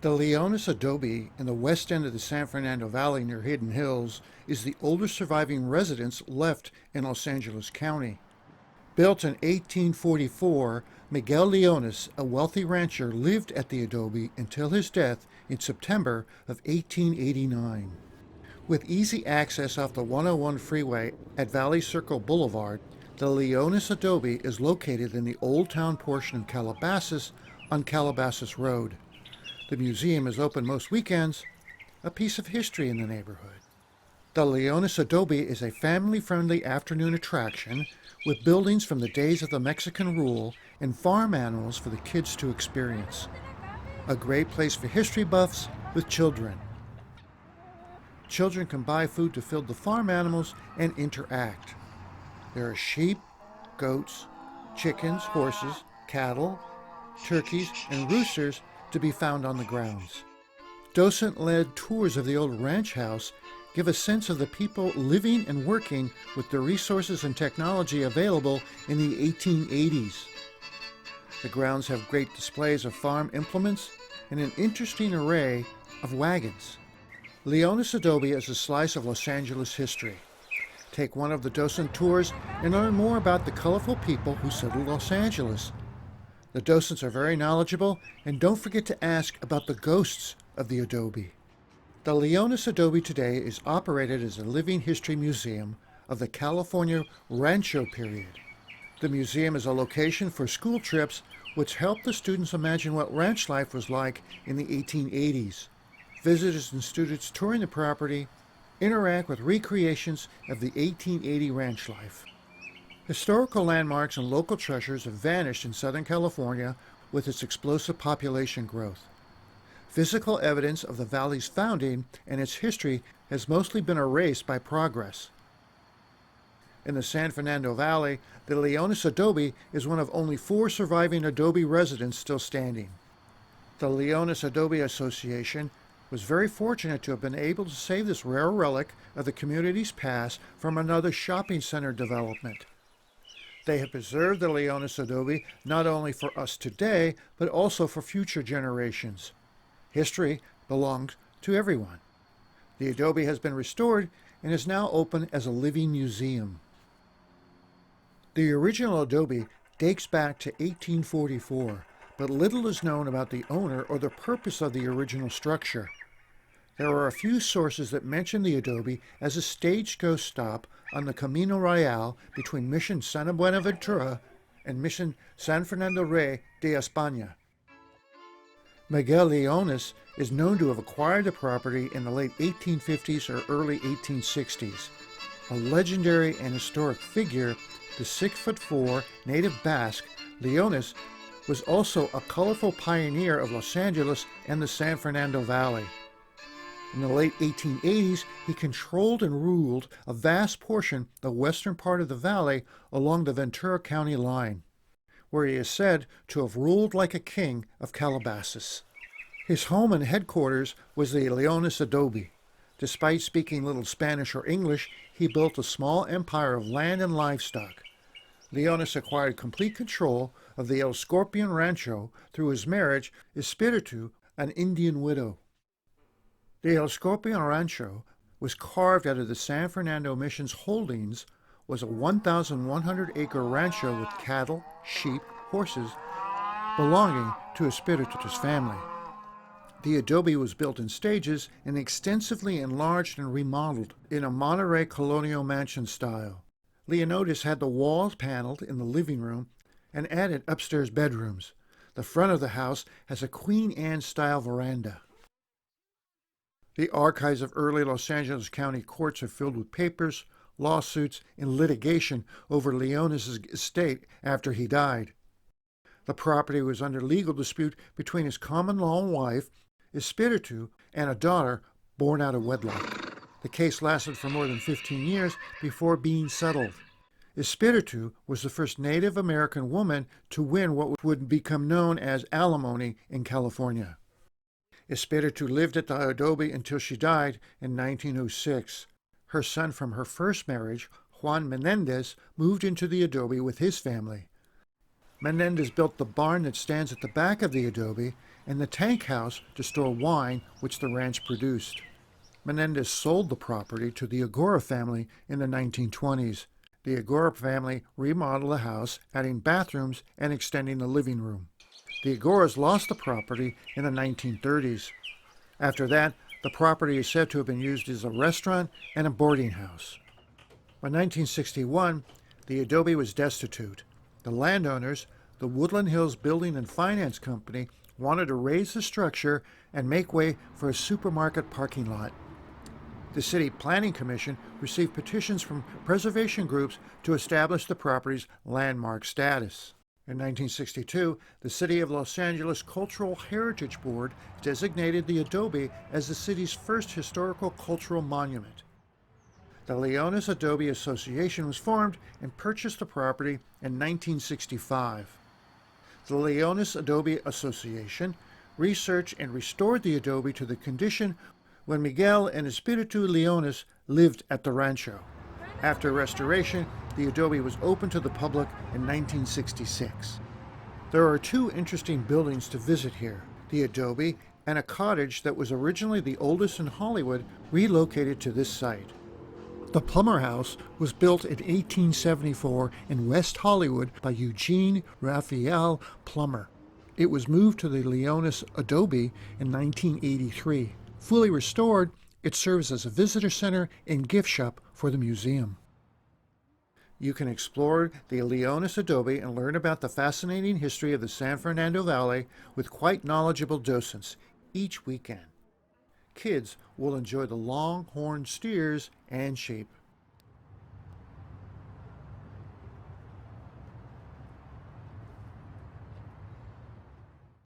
The Leonis Adobe in the west end of the San Fernando Valley near Hidden Hills is the oldest surviving residence left in Los Angeles County. Built in 1844, Miguel Leonis, a wealthy rancher, lived at the Adobe until his death in September of 1889. With easy access off the 101 freeway at Valley Circle Boulevard, the Leonis Adobe is located in the Old Town portion of Calabasas on Calabasas Road. The museum is open most weekends, a piece of history in the neighborhood. The Leonis Adobe is a family-friendly afternoon attraction with buildings from the days of the Mexican rule and farm animals for the kids to experience. A great place for history buffs with children. Children can buy food to feed the farm animals and interact. There are sheep, goats, chickens, horses, cattle, turkeys, and roosters to be found on the grounds. Docent-led tours of the old ranch house give a sense of the people living and working with the resources and technology available in the 1880s. The grounds have great displays of farm implements and an interesting array of wagons. Leonis Adobe is a slice of Los Angeles history. Take one of the docent tours and learn more about the colorful people who settled Los Angeles. The docents are very knowledgeable, and don't forget to ask about the ghosts of the Adobe. The Leonis Adobe today is operated as a living history museum of the California Rancho period. The museum is a location for school trips which help the students imagine what ranch life was like in the 1880s. Visitors and students touring the property interact with recreations of the 1880 ranch life. Historical landmarks and local treasures have vanished in Southern California with its explosive population growth. Physical evidence of the valley's founding and its history has mostly been erased by progress. In the San Fernando Valley, the Leonis Adobe is one of only 4 surviving Adobe residents still standing. The Leonis Adobe Association was very fortunate to have been able to save this rare relic of the community's past from another shopping center development. They have preserved the Leonis Adobe not only for us today, but also for future generations. History belongs to everyone. The Adobe has been restored and is now open as a living museum. The original Adobe dates back to 1844, but little is known about the owner or the purpose of the original structure. There are a few sources that mention the Adobe as a stagecoach stop on the Camino Real between Mission Santa Buenaventura and Mission San Fernando Rey de España. Miguel Leonis is known to have acquired the property in the late 1850s or early 1860s. A legendary and historic figure, the 6'4" native Basque, Leonis was also a colorful pioneer of Los Angeles and the San Fernando Valley. In the late 1880s, he controlled and ruled a vast portion of the western part of the valley along the Ventura County line, where he is said to have ruled like a king of Calabasas. His home and headquarters was the Leonis Adobe. Despite speaking little Spanish or English, he built a small empire of land and livestock. Leonis acquired complete control of the El Scorpion Rancho through his marriage Espiritu, an Indian widow. The El Scorpion Rancho was carved out of the San Fernando Mission's holdings, was a 1,100-acre rancho with cattle, sheep, horses, belonging to Espiritu's family. The Adobe was built in stages and extensively enlarged and remodeled in a Monterey colonial mansion style. Leonis had the walls paneled in the living room and added upstairs bedrooms. The front of the house has a Queen Anne-style veranda. The archives of early Los Angeles County courts are filled with papers, lawsuits, and litigation over Leonis' estate after he died. The property was under legal dispute between his common-law wife, Espiritu, and a daughter born out of wedlock. The case lasted for more than 15 years before being settled. Espiritu was the first Native American woman to win what would become known as alimony in California. Espiritu lived at the Adobe until she died in 1906. Her son from her first marriage, Juan Menendez, moved into the Adobe with his family. Menendez built the barn that stands at the back of the Adobe and the tank house to store wine which the ranch produced. Menendez sold the property to the Agora family in the 1920s. The Agora family remodeled the house, adding bathrooms and extending the living room. The Agoras lost the property in the 1930s. After that, the property is said to have been used as a restaurant and a boarding house. By 1961, the Adobe was destitute. The landowners, the Woodland Hills Building and Finance Company, wanted to raise the structure and make way for a supermarket parking lot. The City Planning Commission received petitions from preservation groups to establish the property's landmark status. In 1962, the City of Los Angeles Cultural Heritage Board designated the Adobe as the city's first historical cultural monument. The Leonis Adobe Association was formed and purchased the property in 1965. The Leonis Adobe Association researched and restored the adobe to the condition when Miguel and Espiritu Leonis lived at the rancho. After restoration, the adobe was opened to the public in 1966. There are two interesting buildings to visit here: the adobe and a cottage that was originally the oldest in Hollywood, relocated to this site. The Plummer House was built in 1874 in West Hollywood by Eugene Raphael Plummer. It was moved to the Leonis Adobe in 1983. Fully restored, it serves as a visitor center and gift shop for the museum. You can explore the Leonis Adobe and learn about the fascinating history of the San Fernando Valley with quite knowledgeable docents each weekend. Kids will enjoy the longhorn steers and sheep.